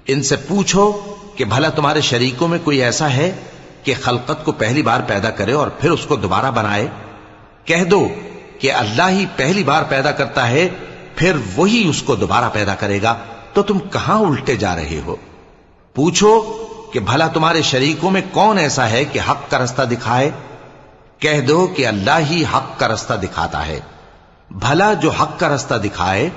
ان سے پوچھو کہ بھلا تمہارے شریکوں میں کوئی ایسا ہے کہ خلقت کو پہلی بار پیدا کرے اور پھر اس کو دوبارہ بنائے؟ کہہ دو کہ اللہ ہی پہلی بار پیدا کرتا ہے، پھر وہی اس کو دوبارہ پیدا کرے گا، تو تم کہاں الٹے جا رہے ہو؟ پوچھو کہ بھلا تمہارے شریکوں میں کون ایسا ہے کہ حق کا رستہ دکھائے؟ کہہ دو کہ اللہ ہی حق کا رستہ دکھاتا ہے۔ بھلا جو حق کا رستہ دکھائے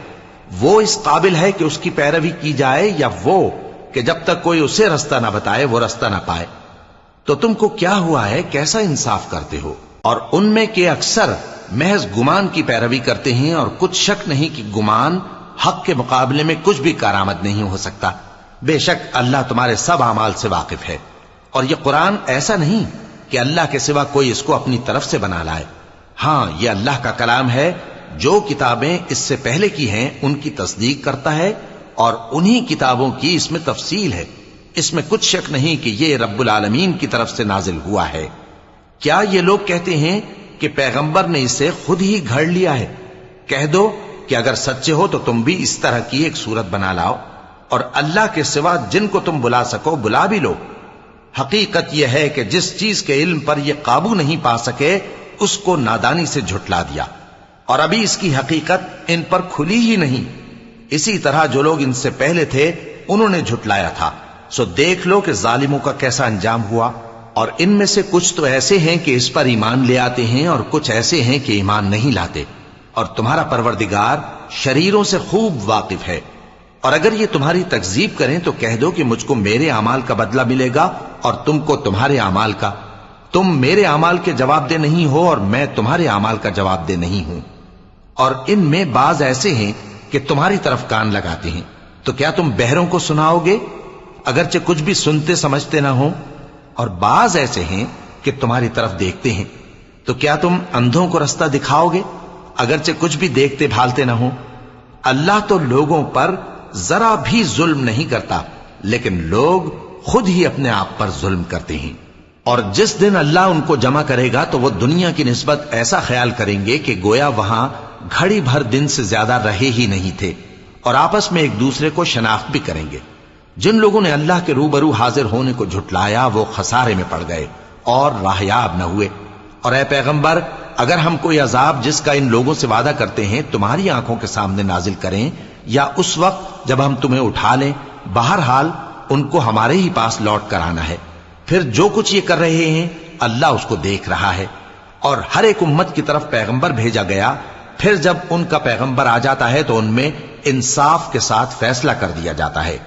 وہ اس قابل ہے کہ اس کی پیروی کی جائے، یا وہ کہ جب تک کوئی اسے رستہ نہ بتائے وہ رستہ نہ پائے؟ تو تم کو کیا ہوا ہے، کیسا انصاف کرتے ہو؟ اور ان میں کے اکثر محض گمان کی پیروی کرتے ہیں، اور کچھ شک نہیں کہ گمان حق کے مقابلے میں کچھ بھی کارآمد نہیں ہو سکتا۔ بے شک اللہ تمہارے سب اعمال سے واقف ہے، اور یہ قرآن ایسا نہیں کہ اللہ کے سوا کوئی اس کو اپنی طرف سے بنا لائے۔ ہاں، یہ اللہ کا کلام ہے، جو کتابیں اس سے پہلے کی ہیں ان کی تصدیق کرتا ہے، اور انہی کتابوں کی اس میں تفصیل ہے۔ اس میں کچھ شک نہیں کہ یہ رب العالمین کی طرف سے نازل ہوا ہے۔ کیا یہ لوگ کہتے ہیں کہ پیغمبر نے اسے خود ہی گھڑ لیا ہے؟ کہہ دو کہ اگر سچے ہو تو تم بھی اس طرح کی ایک صورت بنا لاؤ، اور اللہ کے سوا جن کو تم بلا سکو بلا بھی لو۔ حقیقت یہ ہے کہ جس چیز کے علم پر یہ قابو نہیں پا سکے اس کو نادانی سے جھٹلا دیا، اور ابھی اس کی حقیقت ان پر کھلی ہی نہیں۔ اسی طرح جو لوگ ان سے پہلے تھے انہوں نے جھٹلایا تھا، سو دیکھ لو کہ ظالموں کا کیسا انجام ہوا۔ اور ان میں سے کچھ تو ایسے ہیں کہ اس پر ایمان لے آتے ہیں، اور کچھ ایسے ہیں کہ ایمان نہیں لاتے، اور تمہارا پروردگار شریروں سے خوب واقف ہے۔ اور اگر یہ تمہاری تکذیب کریں تو کہہ دو کہ مجھ کو میرے اعمال کا بدلہ ملے گا اور تم کو تمہارے اعمال کا۔ تم میرے اعمال کے جواب دہ نہیں ہو اور میں تمہارے اعمال کا جواب دہ نہیں ہوں۔ اور ان میں بعض ایسے ہیں کہ تمہاری طرف کان لگاتے ہیں، تو کیا تم بہروں کو سناؤ گے اگرچہ کچھ بھی سنتے سمجھتے نہ ہو؟ اور بعض ایسے ہیں کہ تمہاری طرف دیکھتے ہیں، تو کیا تم اندھوں کو رستہ دکھاؤ گے اگرچہ کچھ بھی دیکھتے بھالتے نہ ہو؟ اللہ تو لوگوں پر ذرا بھی ظلم نہیں کرتا، لیکن لوگ خود ہی اپنے آپ پر ظلم کرتے ہیں۔ اور جس دن اللہ ان کو جمع کرے گا تو وہ دنیا کی نسبت ایسا خیال کریں گے کہ گویا وہاں گھڑی بھر دن سے زیادہ رہے ہی نہیں تھے، اور آپس میں ایک دوسرے کو شناخت بھی کریں گے۔ جن لوگوں نے اللہ کے روبرو حاضر ہونے کو جھٹلایا وہ خسارے میں پڑ گئے اور راہیاب نہ ہوئے۔ اور اے پیغمبر، اگر ہم کوئی عذاب جس کا ان لوگوں سے وعدہ کرتے ہیں تمہاری آنکھوں کے سامنے نازل کریں، یا اس وقت جب ہم تمہیں اٹھا لیں، بہرحال ان کو ہمارے ہی پاس لوٹ کر آنا ہے۔ پھر جو کچھ یہ کر رہے ہیں اللہ اس کو دیکھ رہا ہے۔ اور ہر ایک امت کی طرف پیغمبر بھیجا گیا، پھر جب ان کا پیغمبر آ جاتا ہے تو ان میں انصاف کے ساتھ فیصلہ کر دیا جاتا ہے۔